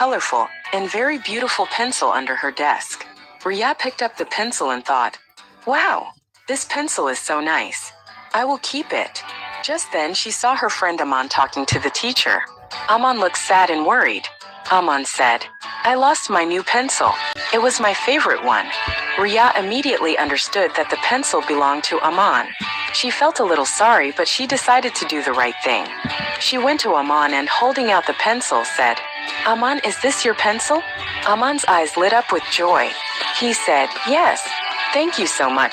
colorful, and very beautiful pencil under her desk. Riya picked up the pencil and thought, "Wow, this pencil is so nice. I will keep it." Just then she saw her friend Aman talking to the teacher. Aman looked sad and worried. Aman said, "I lost my new pencil. It was my favorite one." Riya immediately understood that the pencil belonged to Aman. She felt a little sorry, but she decided to do the right thing. She went to Aman and holding out the pencil said, "Aman, is this your pencil?" Aman's eyes lit up with joy. He said, "Yes, thank you so much."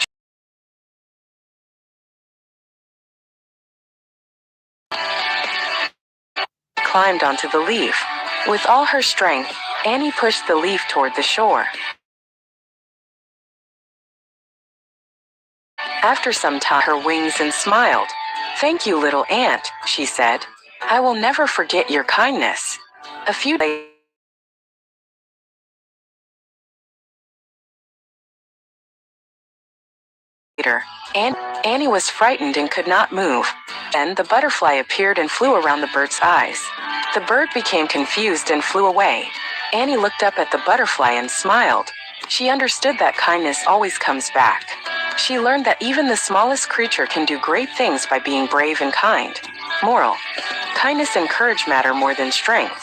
Climbed onto the leaf. With all her strength, Annie pushed the leaf toward the shore. After some time, her wings and smiled. "Thank you, little ant," she said. "I will never forget your kindness." A few days later, Annie was frightened and could not move. Then the butterfly appeared and flew around the bird's eyes. The bird became confused and flew away. Annie looked up at the butterfly and smiled. She understood that kindness always comes back. She learned that even the smallest creature can do great things by being brave and kind. Moral: kindness and courage matter more than strength.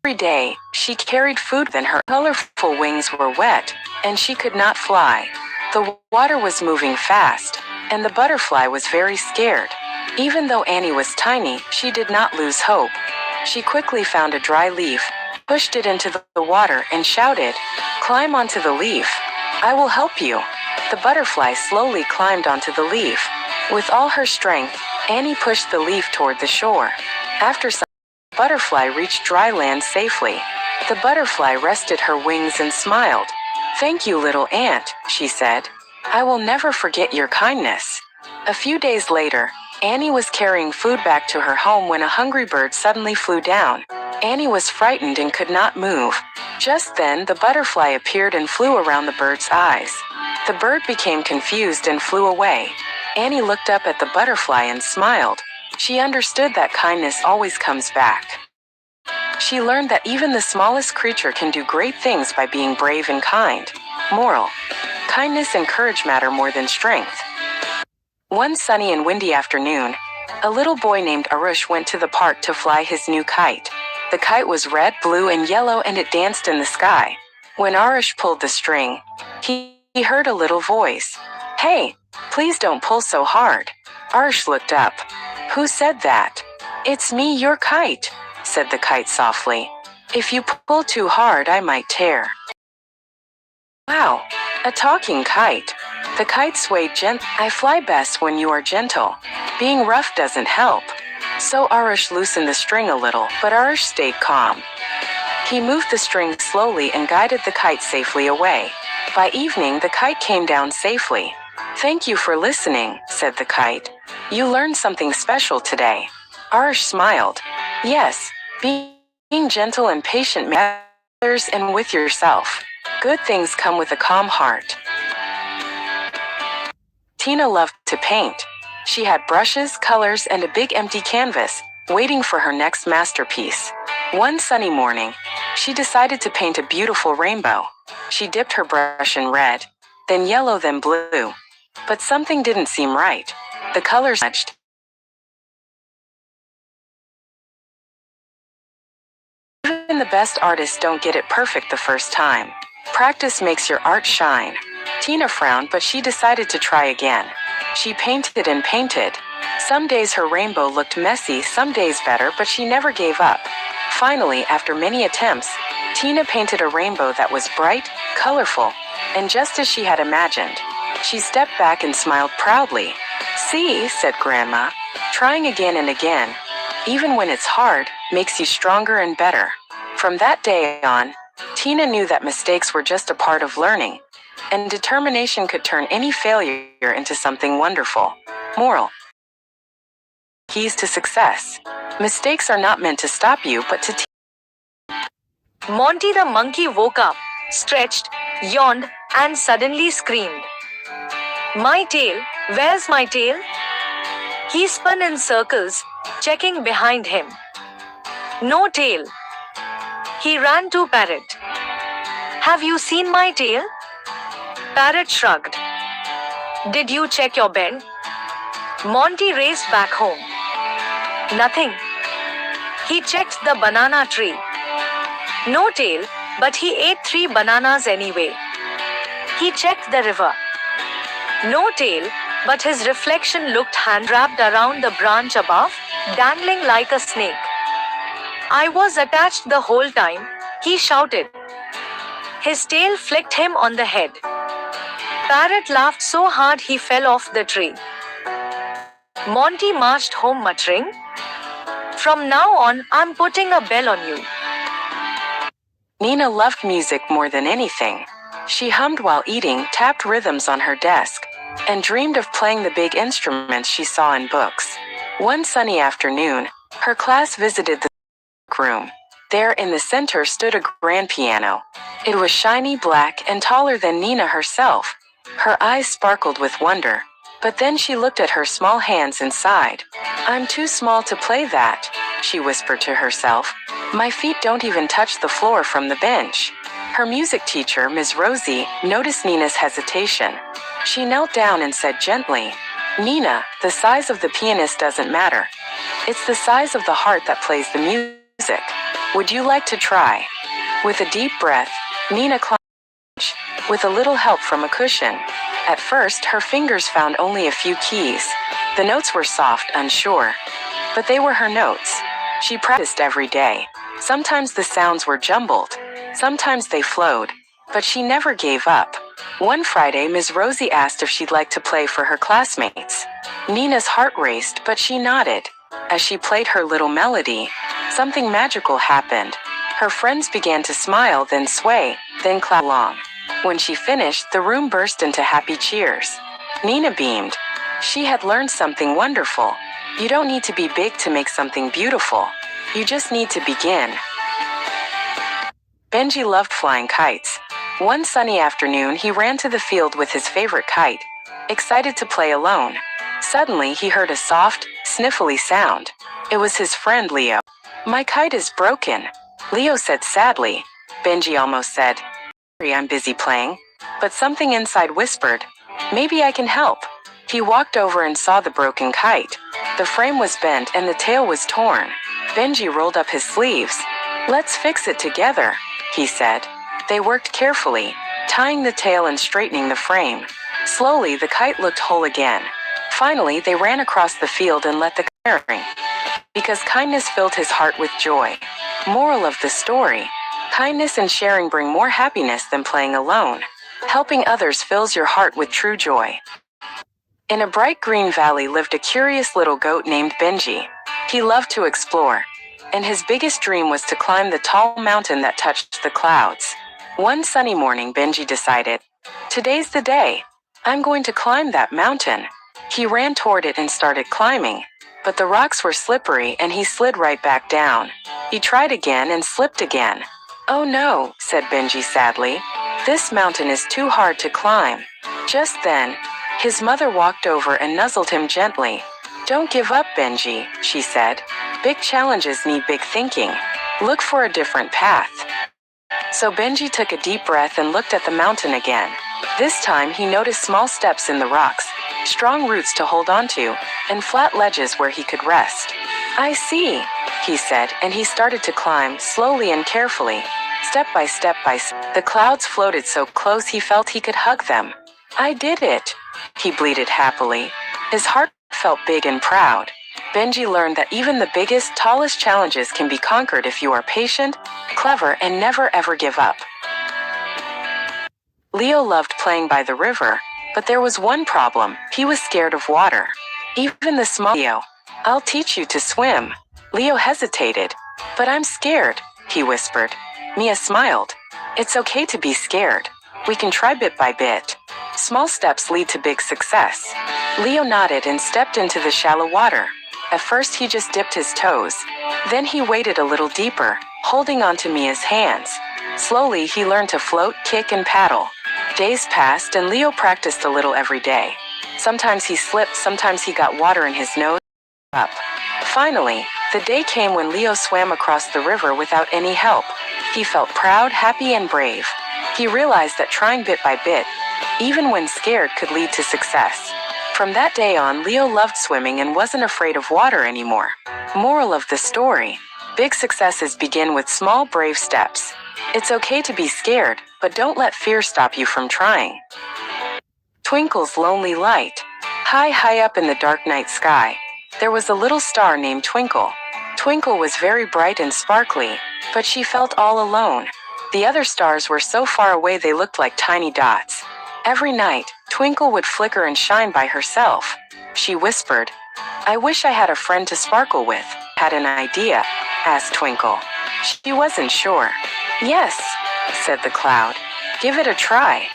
Every day, she carried food, then her colorful wings were wet, and she could not fly. The water was moving fast, and the butterfly was very scared. Even though Annie was tiny, she did not lose hope. She quickly found a dry leaf, pushed it into the water, and shouted, "Climb onto the leaf. I will help you." The butterfly slowly climbed onto the leaf. With all her strength, Annie pushed the leaf toward the shore. After some time, the butterfly reached dry land safely. The butterfly rested her wings and smiled. "Thank you, little ant," she said. "I will never forget your kindness." A few days later, Annie was carrying food back to her home when a hungry bird suddenly flew down. Annie was frightened and could not move. Just then, the butterfly appeared and flew around the bird's eyes. The bird became confused and flew away. Annie looked up at the butterfly and smiled. She understood that kindness always comes back. She learned that even the smallest creature can do great things by being brave and kind. Moral: kindness and courage matter more than strength. One sunny and windy afternoon, a little boy named Arush went to the park to fly his new kite. The kite was red, blue, and yellow, and it danced in the sky. When Arush pulled the string, he heard a little voice. "Hey, please don't pull so hard." Arush looked up. "Who said that?" "It's me, your kite," said the kite softly. "If you pull too hard, I might tear." Wow, a talking kite. The kite swayed gently. "I fly best when you are gentle. Being rough doesn't help." So Arush loosened the string a little, but Arush stayed calm. He moved the string slowly and guided the kite safely away. By evening, the kite came down safely. "Thank you for listening," said the kite. "You learned something special today." Arush smiled. "Yes, being gentle and patient matters, and with yourself. Good things come with a calm heart." Tina loved to paint. She had brushes, colors, and a big empty canvas, waiting for her next masterpiece. One sunny morning, she decided to paint a beautiful rainbow. She dipped her brush in red, then yellow, then blue. But something didn't seem right. The colors matched. Even the best artists don't get it perfect the first time. Practice makes your art shine. Tina frowned, but she decided to try again. She painted and painted. Some days her rainbow looked messy, some days better, but she never gave up. Finally, after many attempts, Tina painted a rainbow that was bright, colorful, and just as she had imagined. She stepped back and smiled proudly. "See," said Grandma, "trying again and again, even when it's hard, makes you stronger and better." From that day on, Tina knew that mistakes were just a part of learning, and determination could turn any failure into something wonderful. Moral: keys to success. Mistakes are not meant to stop you, but to teach. Monty the monkey woke up, stretched, yawned, and suddenly screamed. "My tail, where's my tail?" He spun in circles, checking behind him. No tail. He ran to Parrot. Have you seen my tail? Parrot shrugged. Did you check your bed? Monty raced back home. Nothing. He checked the banana tree. No tail, but he ate 3 bananas anyway. He checked the river. No tail, but his reflection looked hand-wrapped around the branch above, dangling like a snake. I was attached the whole time, he shouted. His tail flicked him on the head. Parrot laughed so hard he fell off the tree. Monty marched home muttering, From now on, I'm putting a bell on you. Nina loved music more than anything. She hummed while eating, tapped rhythms on her desk, and dreamed of playing the big instruments she saw in books. One sunny afternoon, her class visited the room. There in the center stood a grand piano. It was shiny black and taller than Nina herself. Her eyes sparkled with wonder, but then she looked at her small hands and sighed. I'm too small to play that, she whispered to herself. My feet don't even touch the floor from the bench. Her music teacher, Ms. Rosie, noticed Nina's hesitation. She knelt down and said gently, Nina, the size of the pianist doesn't matter. It's the size of the heart that plays the music. Would you like to try? With a deep breath, Nina climbed with a little help from a cushion. At first, her fingers found only a few keys. The notes were soft, unsure, but they were her notes. She practiced every day. Sometimes the sounds were jumbled. Sometimes they flowed, but she never gave up. One Friday, Ms. Rosie asked if she'd like to play for her classmates. Nina's heart raced, but she nodded. As she played her little melody, something magical happened. Her friends began to smile, then sway, then clap along. When she finished, the room burst into happy cheers. Nina beamed. She had learned something wonderful. You don't need to be big to make something beautiful. You just need to begin. Benji loved flying kites. One sunny afternoon, he ran to the field with his favorite kite, excited to play alone. Suddenly, he heard a soft, sniffly sound. It was his friend Leo. My kite is broken, Leo said sadly. Benji almost said, Sorry, I'm busy playing. But something inside whispered, Maybe I can help. He walked over and saw the broken kite. The frame was bent and the tail was torn. Benji rolled up his sleeves. Let's fix it together, he said. They worked carefully, tying the tail and straightening the frame. Slowly, the kite looked whole again. Finally, they ran across the field and let the kite ring. Because kindness filled his heart with joy. Moral of the story: kindness and sharing bring more happiness than playing alone. Helping others fills your heart with true joy. In a bright green valley lived a curious little goat named Benji. He loved to explore, and his biggest dream was to climb the tall mountain that touched the clouds. One sunny morning, Benji decided, Today's the day. I'm going to climb that mountain. He ran toward it and started climbing, but the rocks were slippery and he slid right back down. He tried again and slipped again. Oh no, said Benji sadly. This mountain is too hard to climb. Just then, his mother walked over and nuzzled him gently. Don't give up, Benji, she said. Big challenges need big thinking. Look for a different path. So Benji took a deep breath and looked at the mountain again. This time he noticed small steps in the rocks, strong roots to hold onto, and flat ledges where he could rest. I see, he said, and he started to climb slowly and carefully, step by step. The clouds floated so close he felt he could hug them. I did it, he bleated happily. His heart felt big and proud. Benji learned that even the biggest, tallest challenges can be conquered if you are patient, clever, and never ever give up. Leo loved playing by the river, but there was one problem. He was scared of water. Even the small Leo. I'll teach you to swim. Leo hesitated. But I'm scared, he whispered. Mia smiled. It's okay to be scared. We can try bit by bit. Small steps lead to big success. Leo nodded and stepped into the shallow water. At first he just dipped his toes. Then he waded a little deeper, holding onto Mia's hands. Slowly he learned to float, kick, and paddle. Days passed and Leo practiced a little every day. Sometimes he slipped, sometimes he got water in his nose. Up. Finally, the day came when Leo swam across the river without any help. He felt proud, happy, and brave. He realized that trying bit by bit, even when scared, could lead to success. From that day on, Leo loved swimming and wasn't afraid of water anymore. Moral of the story: big successes begin with small, brave steps. It's okay to be scared, but don't let fear stop you from trying. Twinkle's lonely light. High up in the dark night sky, there was a little star named Twinkle. Twinkle was very bright and sparkly, but she felt all alone. The other stars were so far away they looked like tiny dots. Every night, Twinkle would flicker and shine by herself. She whispered, "I wish I had a friend to sparkle with." "Had an idea?" asked Twinkle. She wasn't sure. "Yes," said the cloud. "Give it a try."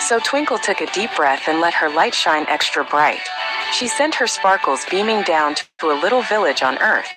So Twinkle took a deep breath and let her light shine extra bright. She sent her sparkles beaming down to a little village on Earth.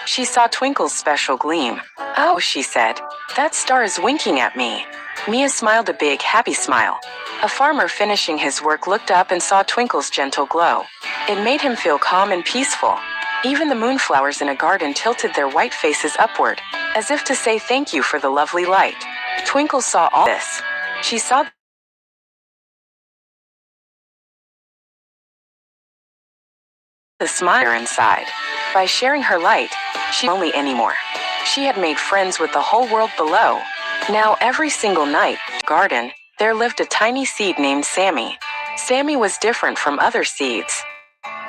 She saw Twinkle's special gleam. "Oh," she said, "that star is winking at me." Mia smiled a big, happy smile. A farmer finishing his work looked up and saw Twinkle's gentle glow. It made him feel calm and peaceful. Even the moonflowers in a garden tilted their white faces upward, as if to say thank you for the lovely light. Twinkle saw all this. She saw the smile inside. By sharing her light, she wasn't lonely anymore. She had made friends with the whole world below. Now every single night, in the garden, there lived a tiny seed named Sammy. Sammy was different from other seeds.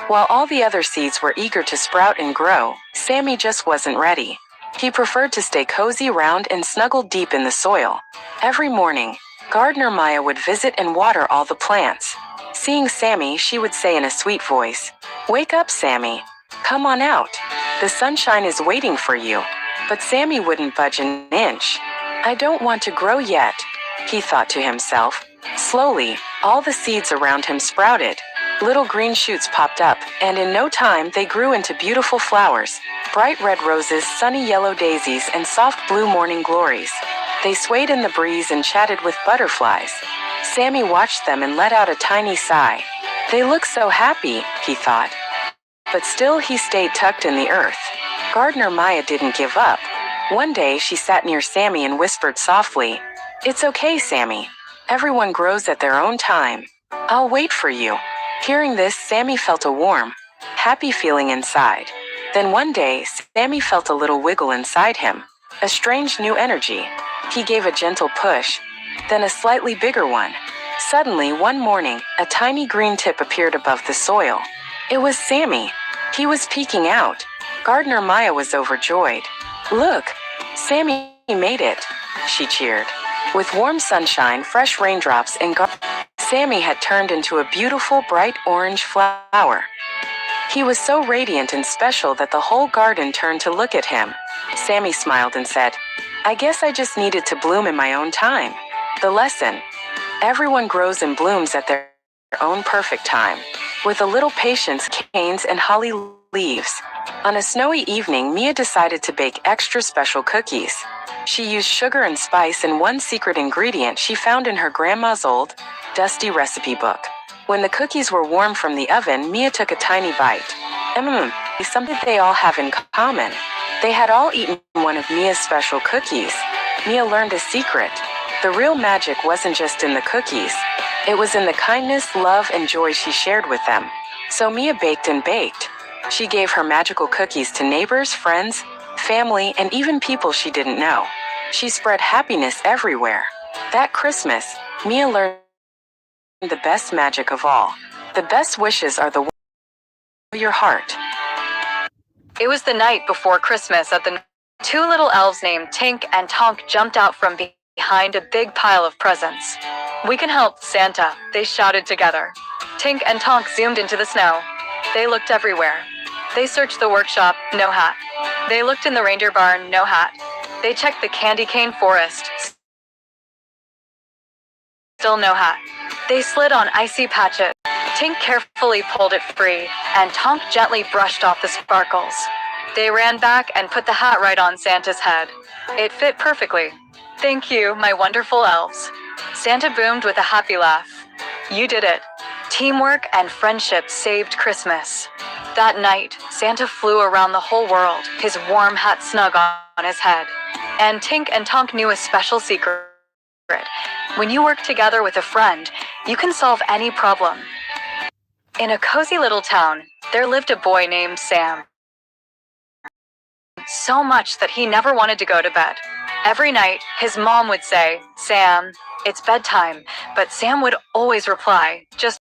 While all the other seeds were eager to sprout and grow, Sammy just wasn't ready. He preferred to stay cozy, round, and snuggled deep in the soil. Every morning, gardener Maya would visit and water all the plants. Seeing Sammy, she would say in a sweet voice, "Wake up, Sammy. Come on out. The sunshine is waiting for you." But Sammy wouldn't budge an inch. "I don't want to grow yet," he thought to himself. Slowly, all the seeds around him sprouted. Little green shoots popped up, and in no time they grew into beautiful flowers: bright red roses, sunny yellow daisies, and soft blue morning glories. They swayed in the breeze and chatted with butterflies. Sammy watched them and let out a tiny sigh. "They look so happy," he thought. But still he stayed tucked in the earth. Gardener Maya didn't give up. One day she sat near Sammy and whispered softly, "It's okay, Sammy. Everyone grows at their own time. I'll wait for you." Hearing this, Sammy felt a warm, happy feeling inside. Then one day, Sammy felt a little wiggle inside him, a strange new energy. He gave a gentle push, then a slightly bigger one. Suddenly, one morning, a tiny green tip appeared above the soil. It was Sammy. He was peeking out. Gardener Maya was overjoyed. "Look, Sammy made it," she cheered. With warm sunshine, fresh raindrops, and Sammy had turned into a beautiful, bright orange flower. He was so radiant and special that the whole garden turned to look at him. Sammy smiled and said, "I guess I just needed to bloom in my own time." The lesson: everyone grows and blooms at their own perfect time. With a little patience, canes and holly leaves. On a snowy evening, Mia decided to bake extra special cookies. She used sugar and spice and one secret ingredient she found in her grandma's old, dusty recipe book. When the cookies were warm from the oven, Mia took a tiny bite. Something they all have in common. They had all eaten one of Mia's special cookies. Mia learned a secret. The real magic wasn't just in the cookies. It was in the kindness, love, and joy she shared with them. So Mia baked and baked. She gave her magical cookies to neighbors, friends, family, and even people she didn't know. She spread happiness everywhere. That Christmas, Mia learned the best magic of all. The best wishes are the ones of your heart. It was the night before Christmas at the two little elves named Tink and Tonk jumped out from behind a big pile of presents. "We can help, Santa," they shouted together. Tink and Tonk zoomed into the snow. They looked everywhere. They searched the workshop, no hat. They looked in the reindeer barn, no hat. They checked the candy cane forest, still no hat. They slid on icy patches. Tink carefully pulled it free, and Tonk gently brushed off the sparkles. They ran back and put the hat right on Santa's head. It fit perfectly. "Thank you, my wonderful elves." Santa boomed with a happy laugh. "You did it. Teamwork and friendship saved Christmas." That night, Santa flew around the whole world, his warm hat snug on his head. And Tink and Tonk knew a special secret. When you work together with a friend, you can solve any problem. In a cozy little town, there lived a boy named Sam. So much that he never wanted to go to bed. Every night, his mom would say, "Sam, it's bedtime," but Sam would always reply, "Just..."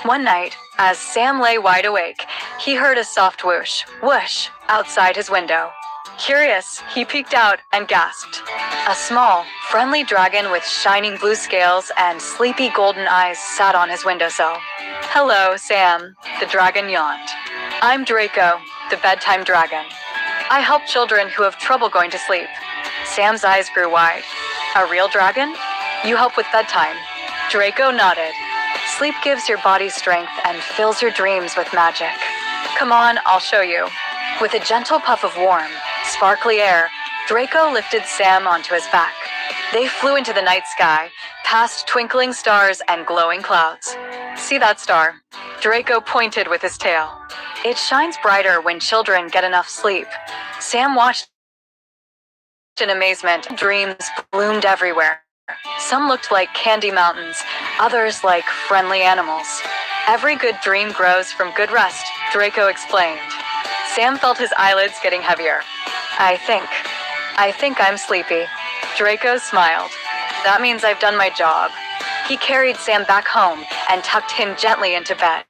One night, as Sam lay wide awake, he heard a soft whoosh, whoosh, outside his window. Curious, he peeked out and gasped. A small, friendly dragon with shining blue scales and sleepy golden eyes sat on his windowsill. "Hello, Sam," the dragon yawned. "I'm Draco, the bedtime dragon. I help children who have trouble going to sleep." Sam's eyes grew wide. "A real dragon? You help with bedtime?" Draco nodded. "Sleep gives your body strength and fills your dreams with magic. Come on, I'll show you." With a gentle puff of warm, sparkly air, Draco lifted Sam onto his back. They flew into the night sky, past twinkling stars and glowing clouds. "See that star?" Draco pointed with his tail. "It shines brighter when children get enough sleep." Sam watched in amazement. Dreams bloomed everywhere. Some looked like candy mountains, others like friendly animals. "Every good dream grows from good rest," Draco explained. Sam felt his eyelids getting heavier. I think I'm sleepy." Draco smiled. "That means I've done my job." He carried Sam back home and tucked him gently into bed.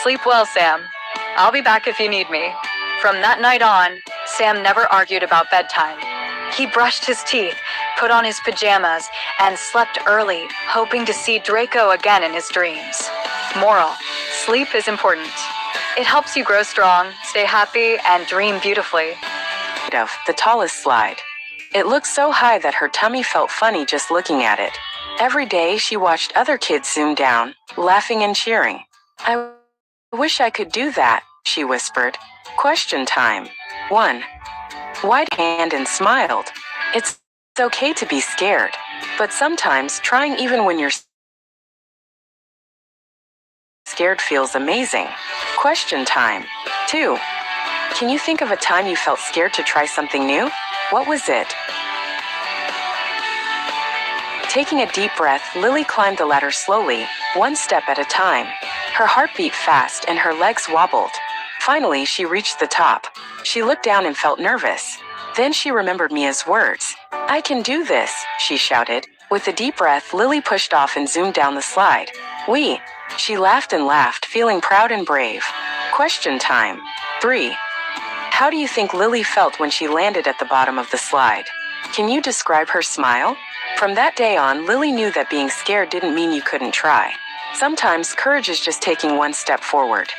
"Sleep well, Sam. I'll be back if you need me." From that night on, Sam never argued about bedtime. He brushed his teeth, put on his pajamas, and slept early, hoping to see Draco again in his dreams. Moral: sleep is important. It helps you grow strong, stay happy, and dream beautifully. Of the tallest slide. It looked so high that her tummy felt funny just looking at it. Every day she watched other kids zoom down, laughing and cheering. "I wish I could do that," she whispered. Question time. 1. Wide hand and smiled. It's okay to be scared, but sometimes trying even when you're scared feels amazing. Question time. 2. Can you think of a time you felt scared to try something new? What was it? Taking a deep breath, Lily climbed the ladder slowly, one step at a time. Her heart beat fast and her legs wobbled. Finally, she reached the top. She looked down and felt nervous. Then she remembered Mia's words. "I can do this," she shouted. With a deep breath, Lily pushed off and zoomed down the slide. "We." She laughed and laughed, feeling proud and brave. Question time. 3. How do you think Lily felt when she landed at the bottom of the slide? Can you describe her smile? From that day on, Lily knew that being scared didn't mean you couldn't try. Sometimes courage is just taking one step forward.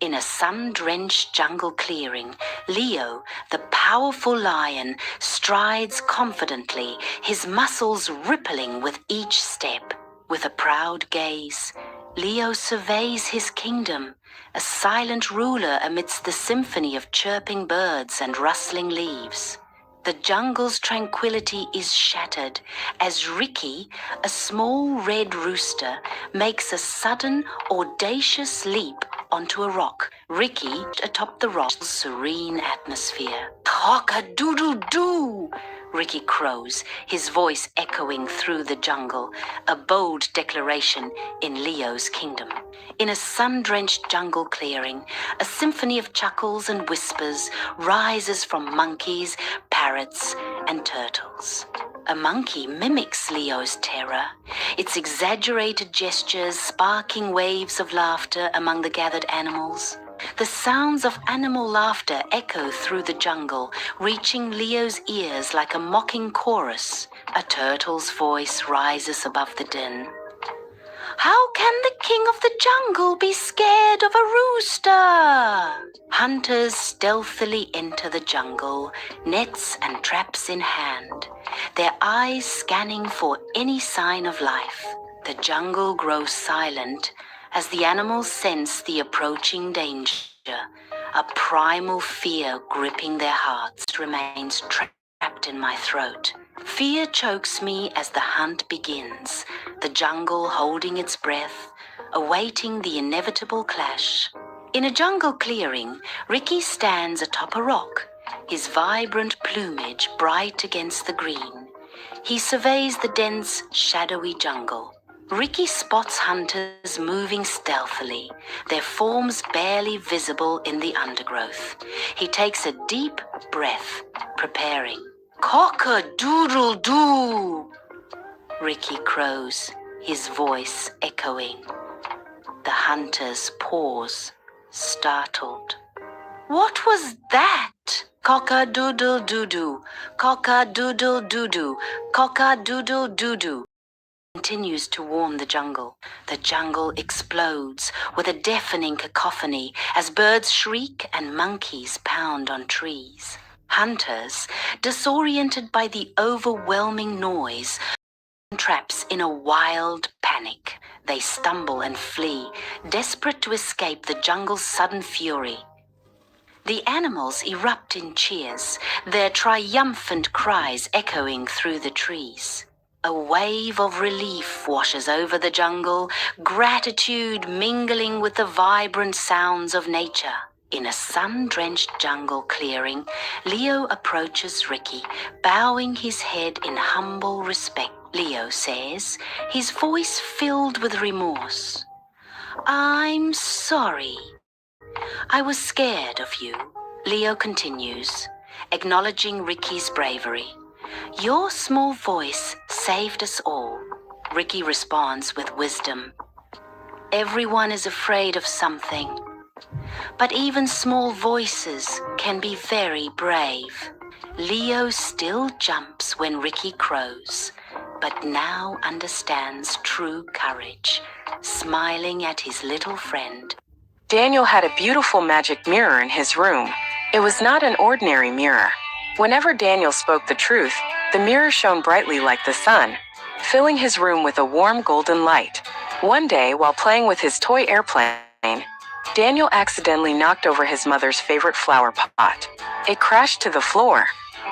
In a sun-drenched jungle clearing, Leo, the powerful lion, strides confidently, his muscles rippling with each step. With a proud gaze, Leo surveys his kingdom, a silent ruler amidst the symphony of chirping birds and rustling leaves. The jungle's tranquility is shattered as Ricky, a small red rooster, makes a sudden, audacious leap onto a rock. Ricky, atop the rock's serene atmosphere. "Cock-a-doodle-doo!" Ricky crows, his voice echoing through the jungle, a bold declaration in Leo's kingdom. In a sun-drenched jungle clearing, a symphony of chuckles and whispers rises from monkeys, parrots, and turtles. A monkey mimics Leo's terror, its exaggerated gestures sparking waves of laughter among the gathered animals. The sounds of animal laughter echo through the jungle, reaching Leo's ears like a mocking chorus. A turtle's voice rises above the din. "How can the king of the jungle be scared of a rooster?" Hunters stealthily enter the jungle, nets and traps in hand, their eyes scanning for any sign of life. The jungle grows silent as the animals sense the approaching danger. A primal fear gripping their hearts remains trapped in my throat. Fear chokes me as the hunt begins, the jungle holding its breath, awaiting the inevitable clash. In a jungle clearing, Ricky stands atop a rock, his vibrant plumage bright against the green. He surveys the dense, shadowy jungle. Ricky spots hunters moving stealthily, their forms barely visible in the undergrowth. He takes a deep breath, preparing. Cock-a-doodle-doo! Ricky crows, his voice echoing. The hunters pause, startled. What was that? Cock-a-doodle-doo-doo, cock-a-doodle-doo-doo, cock-a-doodle-doo-doo. Continues to warn the jungle. The jungle explodes with a deafening cacophony as birds shriek and monkeys pound on trees. Hunters, disoriented by the overwhelming noise, traps in a wild panic. They stumble and flee, desperate to escape the jungle's sudden fury. The animals erupt in cheers, their triumphant cries echoing through the trees. A wave of relief washes over the jungle, gratitude mingling with the vibrant sounds of nature. In a sun-drenched jungle clearing, Leo approaches Ricky, bowing his head in humble respect. Leo says, his voice filled with remorse. I'm sorry. I was scared of you. Leo continues, acknowledging Ricky's bravery. Your small voice saved us all. Ricky responds with wisdom. Everyone is afraid of something, but even small voices can be very brave. Leo still jumps when Ricky crows, but now understands true courage, smiling at his little friend. Daniel had a beautiful magic mirror in his room. It was not an ordinary mirror. Whenever Daniel spoke the truth, the mirror shone brightly like the sun, filling his room with a warm golden light. One day, while playing with his toy airplane, Daniel accidentally knocked over his mother's favorite flower pot. It crashed to the floor.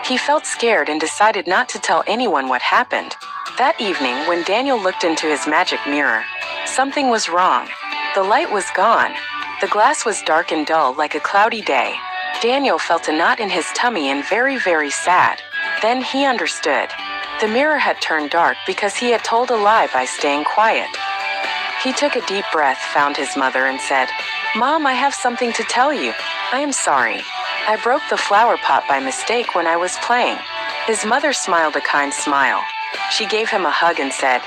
He felt scared and decided not to tell anyone what happened. That evening, when Daniel looked into his magic mirror, something was wrong. The light was gone. The glass was dark and dull like a cloudy day. Daniel felt a knot in his tummy and very sad. Then he understood. The mirror had turned dark because he had told a lie by staying quiet. He took a deep breath, found his mother, and said, Mom, I have something to tell you. I am sorry. I broke the flower pot by mistake when I was playing. His mother smiled a kind smile. She gave him a hug and said,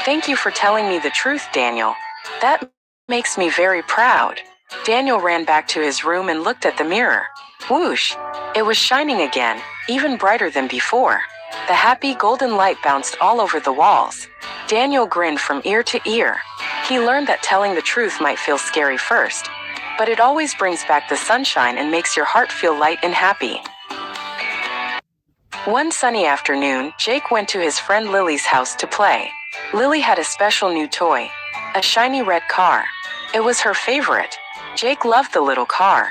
Thank you for telling me the truth, Daniel. That makes me very proud. Daniel ran back to his room and looked at the mirror. Whoosh! It was shining again, even brighter than before. The happy golden light bounced all over the walls. Daniel grinned from ear to ear. He learned that telling the truth might feel scary first, but it always brings back the sunshine and makes your heart feel light and happy. One sunny afternoon, Jake went to his friend Lily's house to play. Lily had a special new toy, a shiny red car. It was her favorite. Jake loved the little car.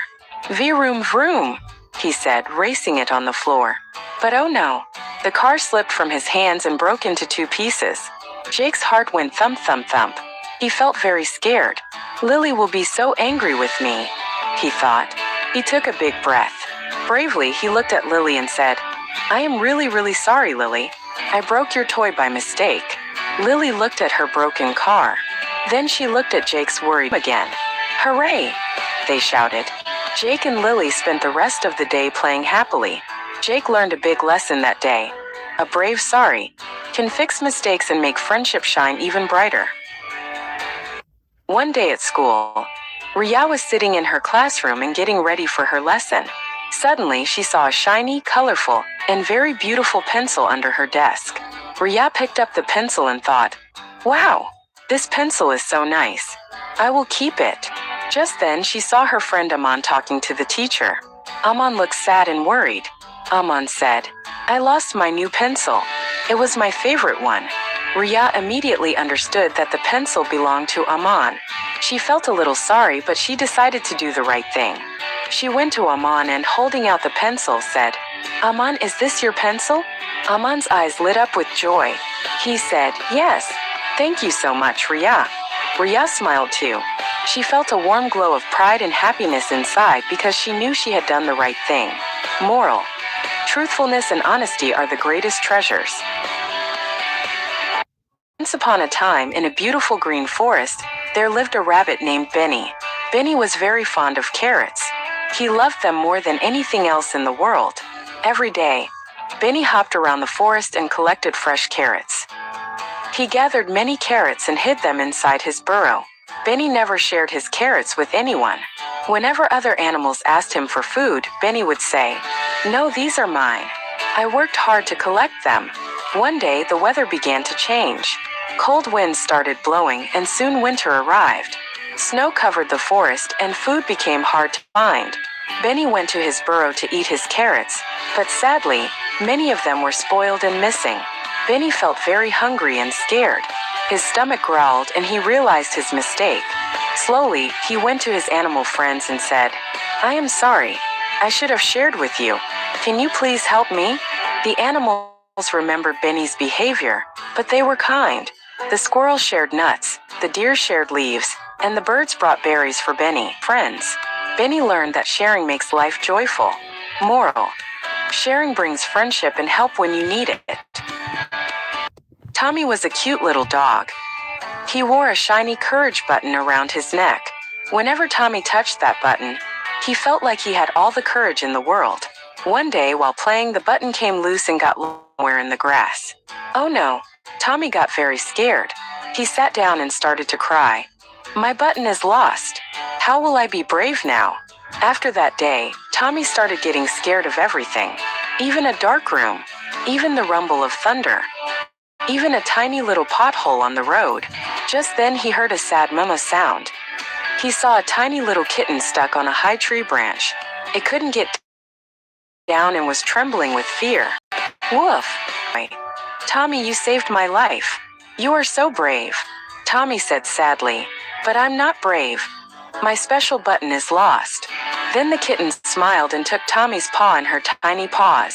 Vroom vroom, he said, racing it on the floor. But oh no, the car slipped from his hands and broke into two pieces. Jake's heart went thump thump thump. He felt very scared. Lily will be so angry with me, he thought. He took a big breath. Bravely, he looked at Lily and said, I am really sorry, Lily. I broke your toy by mistake. Lily looked at her broken car. Then she looked at Jake's worried again. Hooray! They shouted. Jake and Lily spent the rest of the day playing happily. Jake learned a big lesson that day. A brave sorry can fix mistakes and make friendship shine even brighter. One day at school, Riya was sitting in her classroom and getting ready for her lesson. Suddenly, she saw a shiny, colorful, and very beautiful pencil under her desk. Riya picked up the pencil and thought, Wow, this pencil is so nice. I will keep it. Just then, she saw her friend Aman talking to the teacher. Aman looked sad and worried. Aman said, I lost my new pencil. It was my favorite one. Riya immediately understood that the pencil belonged to Aman. She felt a little sorry, but she decided to do the right thing. She went to Aman and, holding out the pencil, said, Aman, is this your pencil? Aman's eyes lit up with joy. He said, Yes. Thank you so much, Riya. Riya smiled too. She felt a warm glow of pride and happiness inside because she knew she had done the right thing. Moral: truthfulness and honesty are the greatest treasures. Once upon a time, in a beautiful green forest, there lived a rabbit named Benny. Benny was very fond of carrots. He loved them more than anything else in the world. Every day, Benny hopped around the forest and collected fresh carrots. He gathered many carrots and hid them inside his burrow. Benny never shared his carrots with anyone. Whenever other animals asked him for food, Benny would say, "No, these are mine. I worked hard to collect them." One day, the weather began to change. Cold winds started blowing and soon winter arrived. Snow covered the forest and food became hard to find. Benny went to his burrow to eat his carrots, but sadly, many of them were spoiled and missing. Benny felt very hungry and scared. His stomach growled and he realized his mistake. Slowly, he went to his animal friends and said, "I am sorry. I should have shared with you. Can you please help me?" The animals remembered Benny's behavior, but they were kind. The squirrels shared nuts, the deer shared leaves, and the birds brought berries for Benny. Friends. Benny learned that sharing makes life joyful. Moral: sharing brings friendship and help when you need it. Tommy was a cute little dog. He wore a shiny courage button around his neck. Whenever Tommy touched that button, he felt like he had all the courage in the world. One day, while playing, the button came loose and got somewhere in the grass. Oh no! Tommy got very scared. He sat down and started to cry. "My button is lost. How will I be brave now?" After that day, Tommy started getting scared of everything. Even a dark room. Even the rumble of thunder. Even a tiny little pothole on the road. Just then he heard a sad mama sound. He saw a tiny little kitten stuck on a high tree branch. It couldn't get down and was trembling with fear. "Woof! Tommy, you saved my life. You are so brave." Tommy said sadly, "But I'm not brave. My special button is lost." Then the kitten smiled and took Tommy's paw in her tiny paws.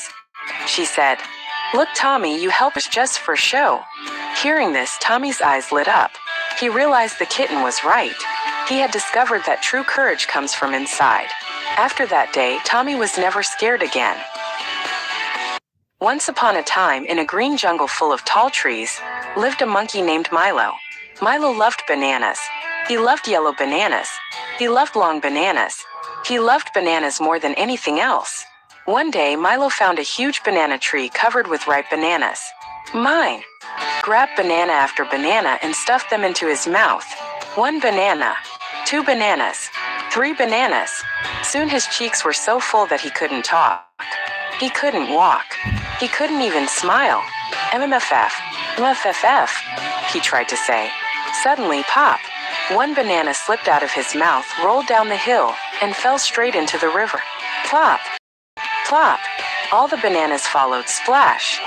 She said, "Look, Tommy, you helped us just for show." Hearing this, Tommy's eyes lit up. He realized the kitten was right. He had discovered that true courage comes from inside. After that day, Tommy was never scared again. Once upon a time, in a green jungle full of tall trees, lived a monkey named Milo. Milo loved bananas. He loved yellow bananas. He loved long bananas. He loved bananas more than anything else. One day, Milo found a huge banana tree covered with ripe bananas. "Mine!" Grabbed banana after banana and stuffed them into his mouth. 1 banana. 2 bananas. 3 bananas. Soon his cheeks were so full that he couldn't talk. He couldn't walk. He couldn't even smile. MMFF. MFFF, he tried to say. Suddenly, pop! 1 banana slipped out of his mouth, rolled down the hill, and fell straight into the river. Plop! Plop! All the bananas followed, splash!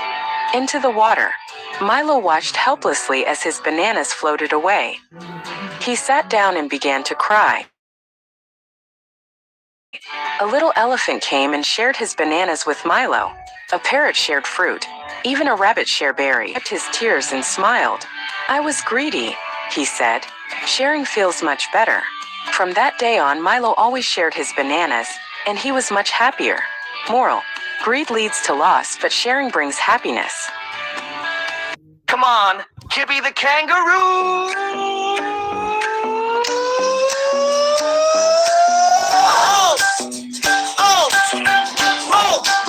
Into the water. Milo watched helplessly as his bananas floated away. He sat down and began to cry. A little elephant came and shared his bananas with Milo. A parrot shared fruit. Even a rabbit shared berry. He wiped his tears and smiled. "I was greedy," he said. "Sharing feels much better." From that day on, Milo always shared his bananas, and he was much happier. Moral: greed leads to loss, but sharing brings happiness. Come on, Kippy the kangaroo!